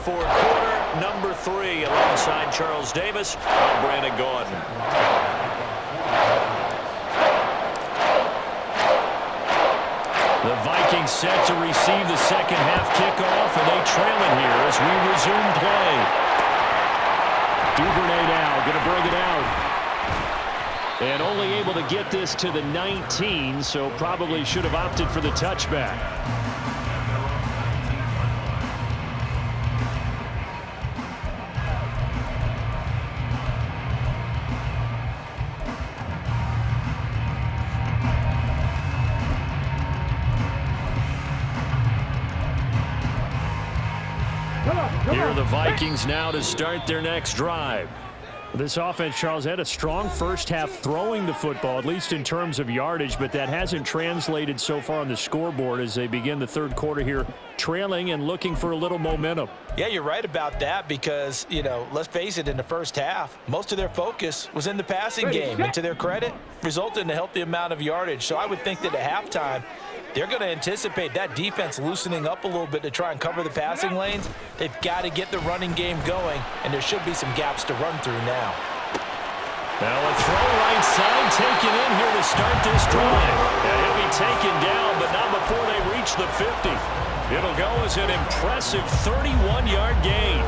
For quarter number 3, alongside Charles Davis, I'm Brandon Gordon. The Vikings set to receive the second half kickoff, and they trail it here as we resume play. Duvernay now going to bring it out. And only able to get this to the 19, so probably should have opted for the touchback. Here are the Vikings now to start their next drive. This offense, Charles, had a strong first half throwing the football, at least in terms of yardage, but that hasn't translated so far on the scoreboard as they begin the third quarter here, trailing and looking for a little momentum. Yeah, you're right about that because, let's face it, in the first half, most of their focus was in the passing game. And to their credit, resulted in a healthy amount of yardage. So I would think that at halftime, they're going to anticipate that defense loosening up a little bit to try and cover the passing lanes. They've got to get the running game going, and there should be some gaps to run through now. Now a throw right side taken in here to start this drive. And he'll be taken down, but not before they reach the 50. It'll go as an impressive 31-yard gain.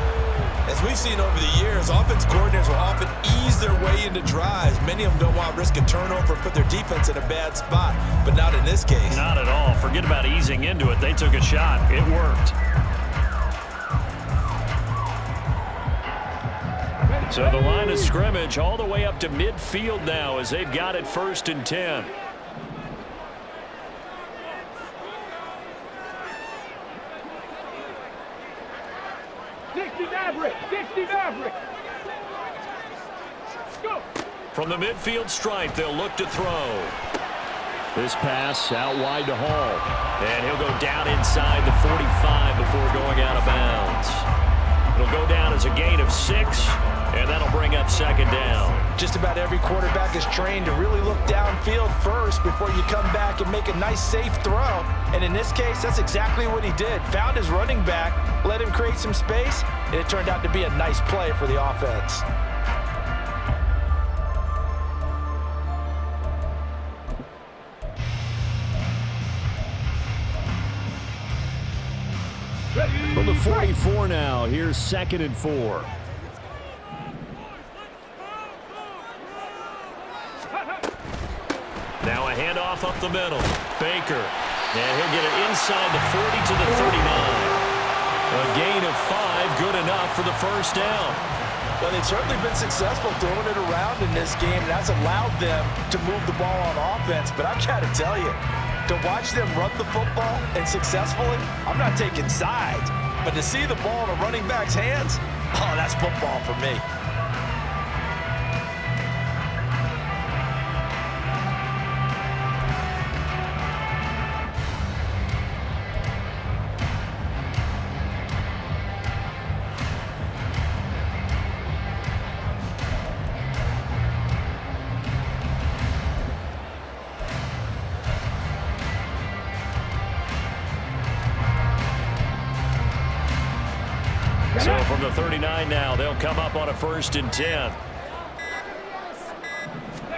As we've seen over the years, offense coordinators will often ease their way into drives. Many of them don't want to risk a turnover or put their defense in a bad spot, but not in this case. Not at all. Forget about easing into it. They took a shot. It worked. So the line of scrimmage all the way up to midfield now as they've got it 1st and 10. From the midfield stripe, they'll look to throw. This pass out wide to Hall. And he'll go down inside the 45 before going out of bounds. It'll go down as a gain of 6, and that'll bring up 2nd down. Just about every quarterback is trained to really look downfield first before you come back and make a nice, safe throw. And in this case, that's exactly what he did. Found his running back, let him create some space, and it turned out to be a nice play for the offense. From the 44 now, here's 2nd and 4. Now a handoff up the middle. Baker. And he'll get it inside the 40 to the 39. A gain of 5, good enough for the 1st down. Well, they've certainly been successful throwing it around in this game, and that's allowed them to move the ball on offense. But I've got to tell you, to watch them run the football and successfully, I'm not taking sides. But to see the ball in a running back's hands, oh, that's football for me. So from the 39 now, they'll come up on a 1st and 10.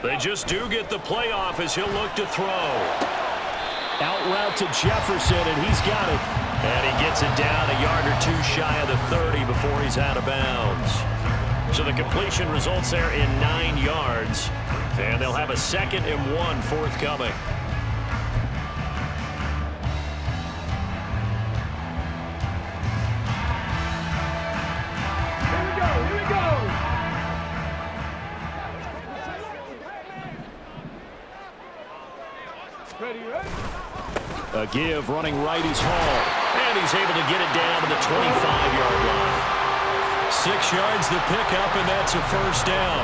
They just do get the playoff as he'll look to throw. Out route to Jefferson, and he's got it. And he gets it down a yard or 2 shy of the 30 before he's out of bounds. So the completion results there in 9 yards. And they'll have a 2nd and 1 forthcoming. A give running right is Hall. And he's able to get it down to the 25-yard line. 6 yards the pickup, and that's a 1st down.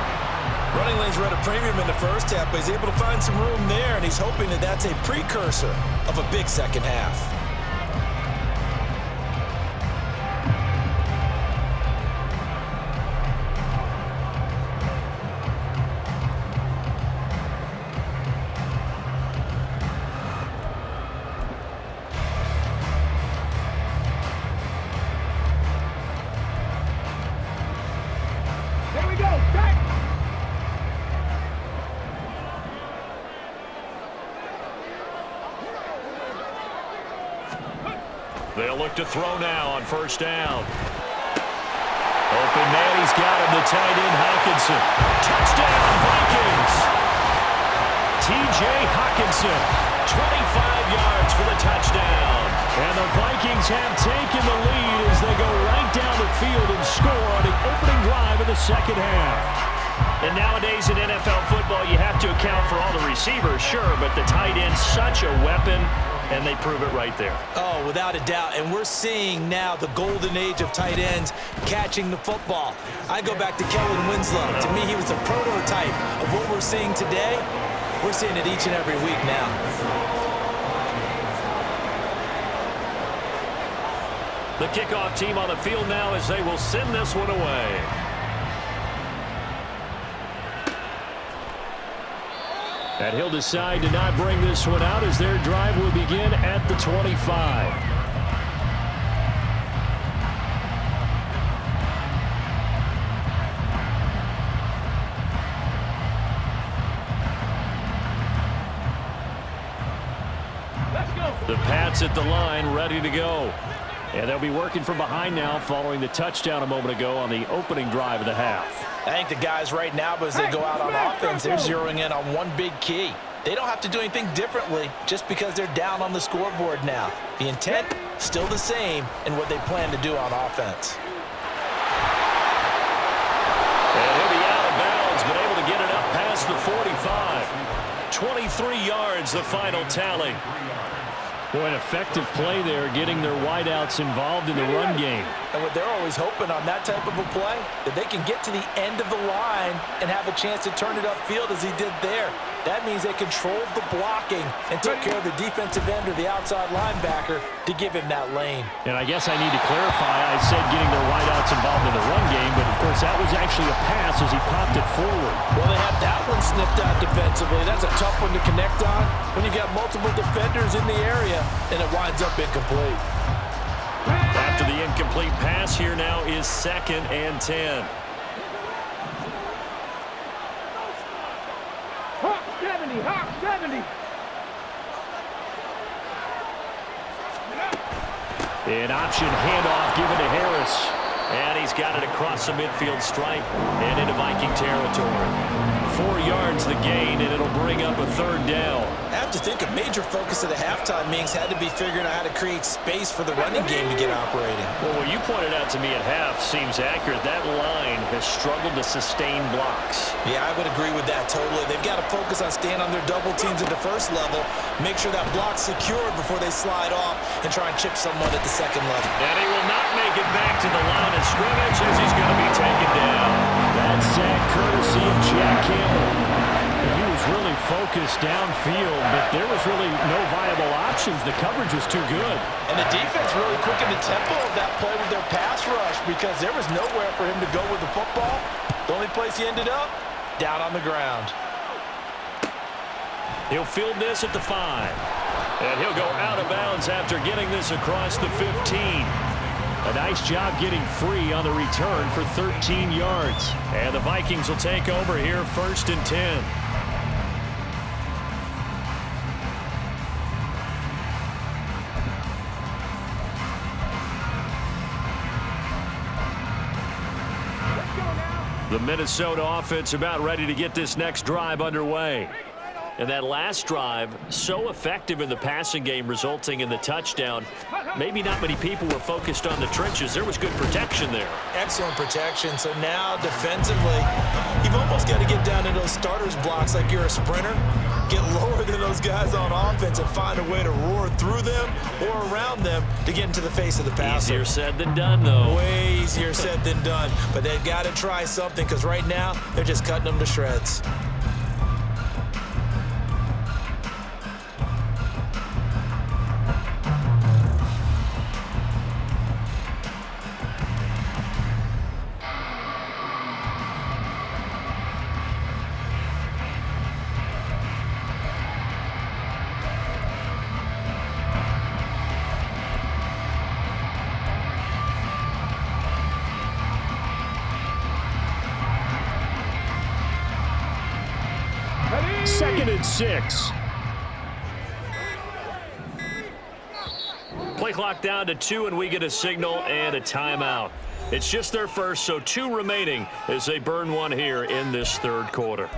Running lanes were at a premium in the first half, but he's able to find some room there, and he's hoping that that's a precursor of a big second half. look to throw now on first down. Open man, he's got him, the tight end, Hockenson. Touchdown, Vikings! T.J. Hockenson, 25 yards for the touchdown. And the Vikings have taken the lead as they go right down the field and score on the opening drive of the second half. And nowadays in NFL football, you have to account for all the receivers, sure, but the tight end's such a weapon, and they prove it right there. Oh, without a doubt. And we're seeing now the golden age of tight ends catching the football. I go back to Kellen Winslow. To me, he was a prototype of what we're seeing today. We're seeing it each and every week now. The kickoff team on the field now as they will send this one away. And he'll decide to not bring this one out as their drive will begin at the 25. Let's go. The Pats at the line, ready to go. And they'll be working from behind now following the touchdown a moment ago on the opening drive of the half. I think the guys right now, as they go out on offense, they're zeroing in on one big key. They don't have to do anything differently just because they're down on the scoreboard now. The intent, still the same in what they plan to do on offense. And he'll be out of bounds, but able to get it up past the 45. 23 yards, the final tally. Boy, an effective play there, getting their wideouts involved in the run game. And what they're always hoping on that type of a play, that they can get to the end of the line and have a chance to turn it upfield as he did there. That means they controlled the blocking and took care of the defensive end or the outside linebacker to give him that lane. And I guess I need to clarify, I said getting their wideouts involved in the run game, but of course that was actually a pass as he popped it forward. Well, they had that one sniffed out defensively. That's a tough one to connect on when you got multiple defenders in the area and it winds up incomplete. After the incomplete pass, here now is 2nd and 10. Hawk 70, Hawk 70. An option handoff given to Harris. And he's got it across the midfield stripe and into Viking territory. 4 yards the gain, and it'll bring up a 3rd down. I have to think a major focus of the halftime meetings had to be figuring out how to create space for the running game to get operating. Well, what you pointed out to me at half seems accurate. That line has struggled to sustain blocks. Yeah, I would agree with that totally. They've got to focus on staying on their double teams at the first level, make sure that block's secured before they slide off and try and chip someone at the second level. And he will not make it back to the line of scrimmage as he's going to be taken down. That sack courtesy of Jack Campbell. He was really focused downfield, but there was really no viable options. The coverage was too good. And the defense really quickened the tempo of that play with their pass rush because there was nowhere for him to go with the football. The only place he ended up, down on the ground. He'll field this at the 5. And he'll go out of bounds after getting this across the 15. A nice job getting free on the return for 13 yards. And the Vikings will take over here 1st and 10. The Minnesota offense about ready to get this next drive underway. And that last drive, so effective in the passing game, resulting in the touchdown. Maybe not many people were focused on the trenches. There was good protection there. Excellent protection. So now defensively, you've almost got to get down to those starters blocks like you're a sprinter. Get lower than those guys on offense and find a way to roar through them or around them to get into the face of the passer. Easier said than done, though. Way easier said than done. But they've got to try something because right now they're just cutting them to shreds. Play clock down to 2, and we get a signal and a timeout. It's just their first, so 2 remaining as they burn one here in this third quarter.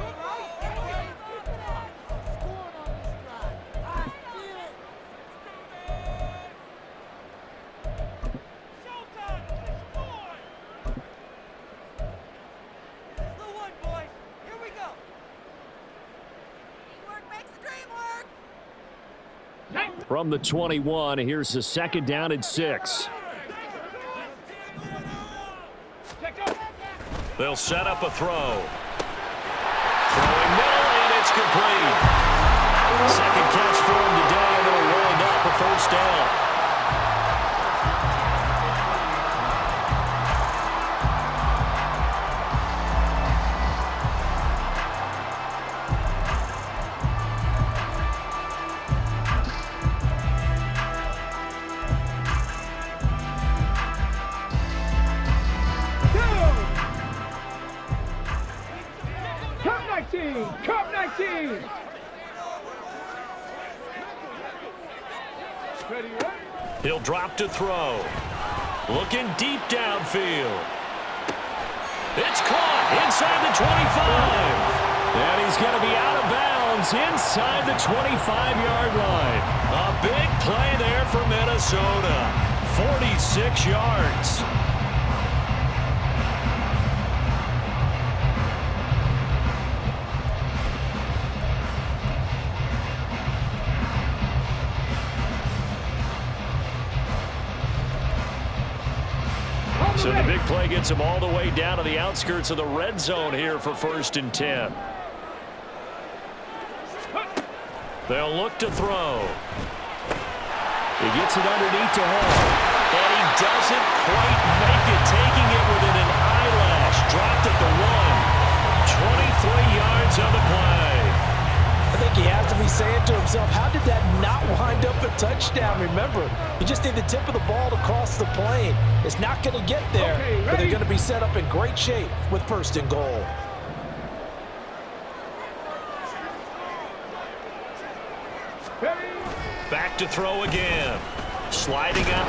From the 21, here's the second down and 6. They'll set up a throw. Throwing middle, and it's complete. Second catch for him today, and it'll wind up a first down. Cup 19! He'll drop to throw. Looking deep downfield. It's caught inside the 25. And he's going to be out of bounds inside the 25-yard line. A big play there for Minnesota. 46 yards. So the big play gets him all the way down to the outskirts of the red zone here for 1st and 10. They'll look to throw. He gets it underneath to Hall. And he doesn't quite make it, taking it within an eyelash. Dropped at the 1. 23 yards on the play. I think he has to be saying to himself, how did that not wind up a touchdown? Remember, you just need the tip of the ball to cross the plane. It's not going to get there, but they're going to be set up in great shape with 1st and goal. Back to throw again. Sliding up.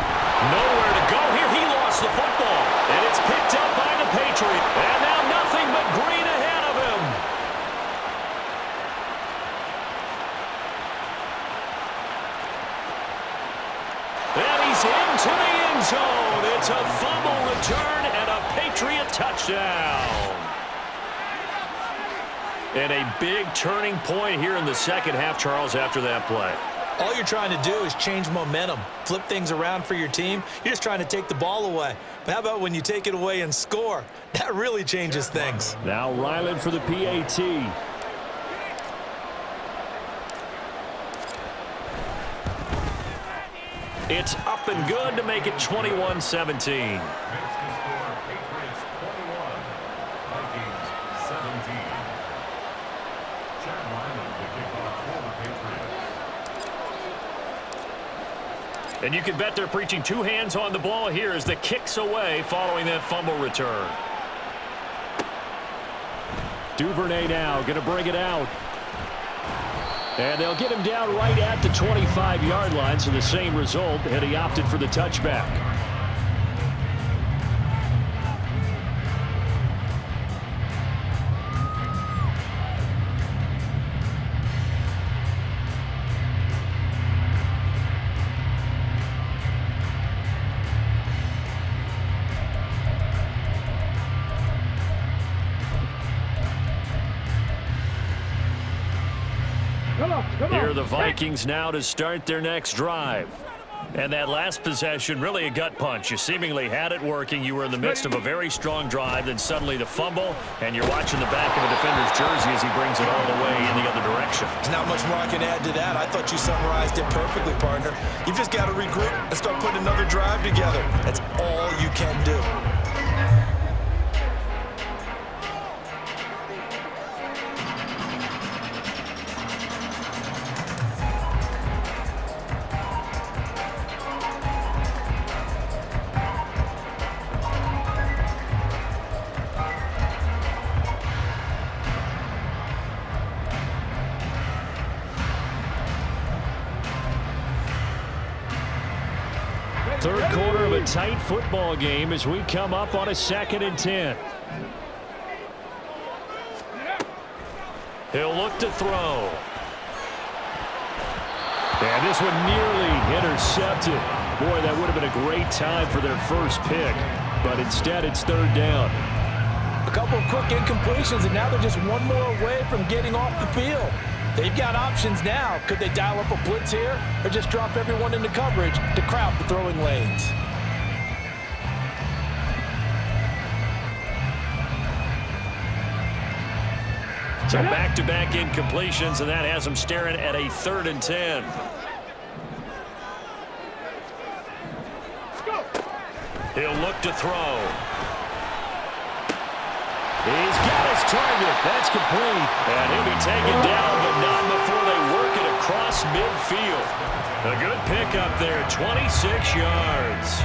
Nowhere to go here. He lost the football. And it's picked up by the Patriot. And now nothing but green ahead of him. And he's into the end zone. It's a fumble return and a Patriot touchdown. And a big turning point here in the second half, Charles, after that play. All you're trying to do is change momentum, flip things around for your team. You're just trying to take the ball away. But how about when you take it away and score? That really changes things. Now Ryland for the PAT. It's up and good to make it 21-17. And you can bet they're preaching 2 hands on the ball here as the kick's away following that fumble return. Duvernay now going to bring it out. And they'll get him down right at the 25-yard line, so the same result, and he opted for the touchback. Here are the Vikings now to start their next drive. And that last possession, really a gut punch. You seemingly had it working. You were in the midst of a very strong drive, then suddenly the fumble, and you're watching the back of a defender's jersey as he brings it all the way in the other direction. There's not much more I can add to that. I thought you summarized it perfectly, partner. You've just got to regroup and start putting another drive together. That's all you can do. Third quarter of a tight football game as we come up on a 2nd and 10. He'll look to throw. And this one nearly intercepted. Boy, that would have been a great time for their first pick. But instead, it's 3rd down. A couple of quick incompletions, and now they're just one more away from getting off the field. They've got options now. Could they dial up a blitz here or just drop everyone into coverage to crowd the throwing lanes? So back-to-back incompletions, and that has them staring at a 3rd and 10. He'll look to throw. He's got his target. That's complete. And he'll be taken down, but not before they work it across midfield. A good pickup there, 26 yards.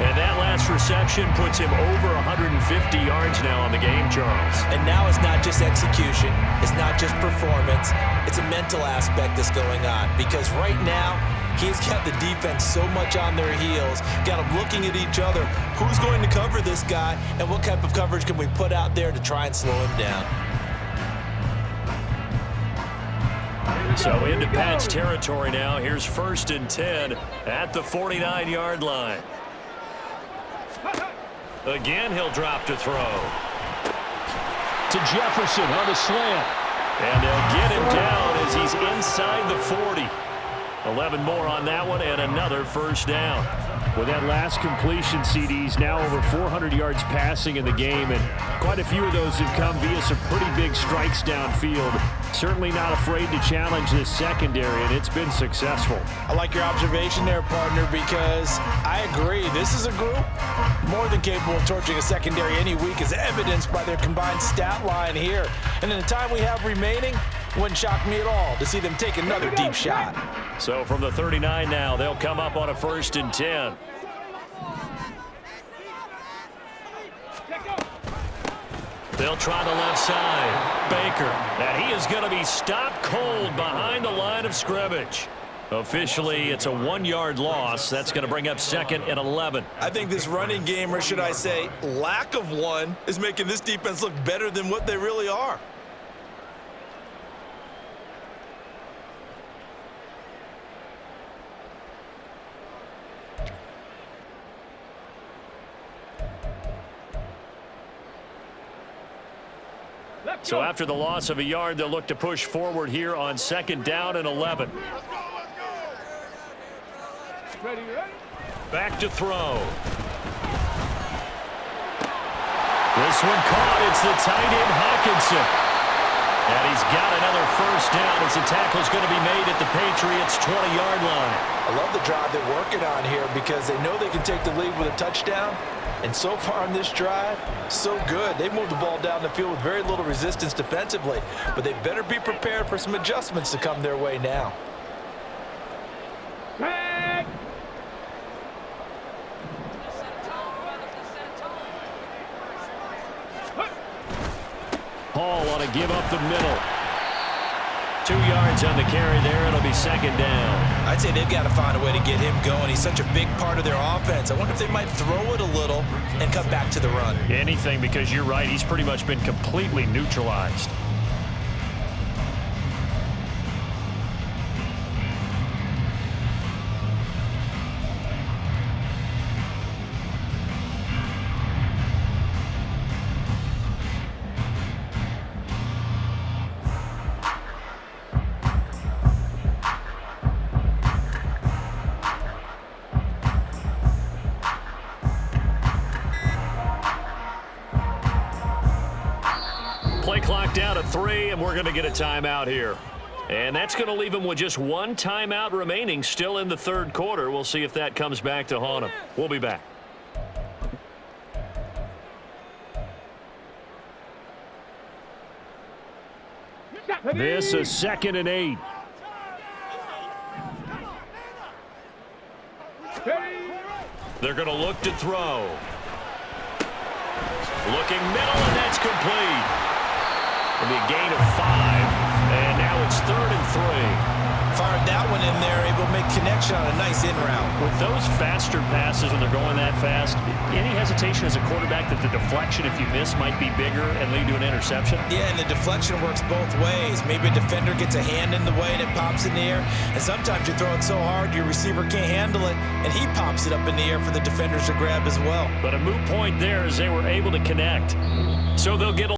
And that last reception puts him over 150 yards now on the game, Charles. And now it's not just execution. It's not just performance. It's a mental aspect that's going on. Because right now, he's got the defense so much on their heels, got them looking at each other. Who's going to cover this guy, and what type of coverage can we put out there to try and slow him down? So into Pat's territory now. Here's 1st and 10 at the 49-yard line. Again, he'll drop to throw. To Jefferson on the slant. And they'll get him down as he's inside the 40. 11 more on that one, and another 1st down. With that last completion, CD's now over 400 yards passing in the game, and quite a few of those have come via some pretty big strikes downfield. Certainly not afraid to challenge this secondary, and it's been successful. I like your observation there, partner, because I agree. This is a group more than capable of torching a secondary any week, as evidenced by their combined stat line here. And in the time we have remaining, it wouldn't shock me at all to see them take another deep shot. So from the 39 now, they'll come up on a 1st and 10. They'll try the left side. Baker. And he is going to be stopped cold behind the line of scrimmage. Officially, it's a 1-yard loss. That's going to bring up 2nd and 11. I think this running game, or should I say lack of one, is making this defense look better than what they really are. So after the loss of a yard, they'll look to push forward here on 2nd down and 11. Ready, ready? Back to throw. This one caught. It's the tight end, Hawkinson. And he's got another 1st down as the tackle's going to be made at the Patriots' 20-yard line. I love the drive they're working on here because they know they can take the lead with a touchdown. And so far on this drive, so good. They've moved the ball down the field with very little resistance defensively. But they better be prepared for some adjustments to come their way now. Tag! Hall on a give up the middle. 2 yards on the carry there. It'll be 2nd down. I'd say they've got to find a way to get him going. He's such a big part of their offense. I wonder if they might throw it a little and come back to the run. Anything, because you're right. He's pretty much been completely neutralized. Play clock down to 3, and we're going to get a timeout here. And that's going to leave them with just 1 timeout remaining still in the 3rd quarter. We'll see if that comes back to haunt them. We'll be back. This is 2nd and 8. They're going to look to throw. Looking middle, and that's complete. It'll be a gain of 5, and now it's 3rd and 3. Fired that one in there, able to make connection on a nice in route. With those faster passes when they're going that fast, any hesitation as a quarterback that the deflection, if you miss, might be bigger and lead to an interception? Yeah, and the deflection works both ways. Maybe a defender gets a hand in the way and it pops in the air. And sometimes you throw it so hard your receiver can't handle it, and he pops it up in the air for the defenders to grab as well. But a moot point there as they were able to connect. So they'll get a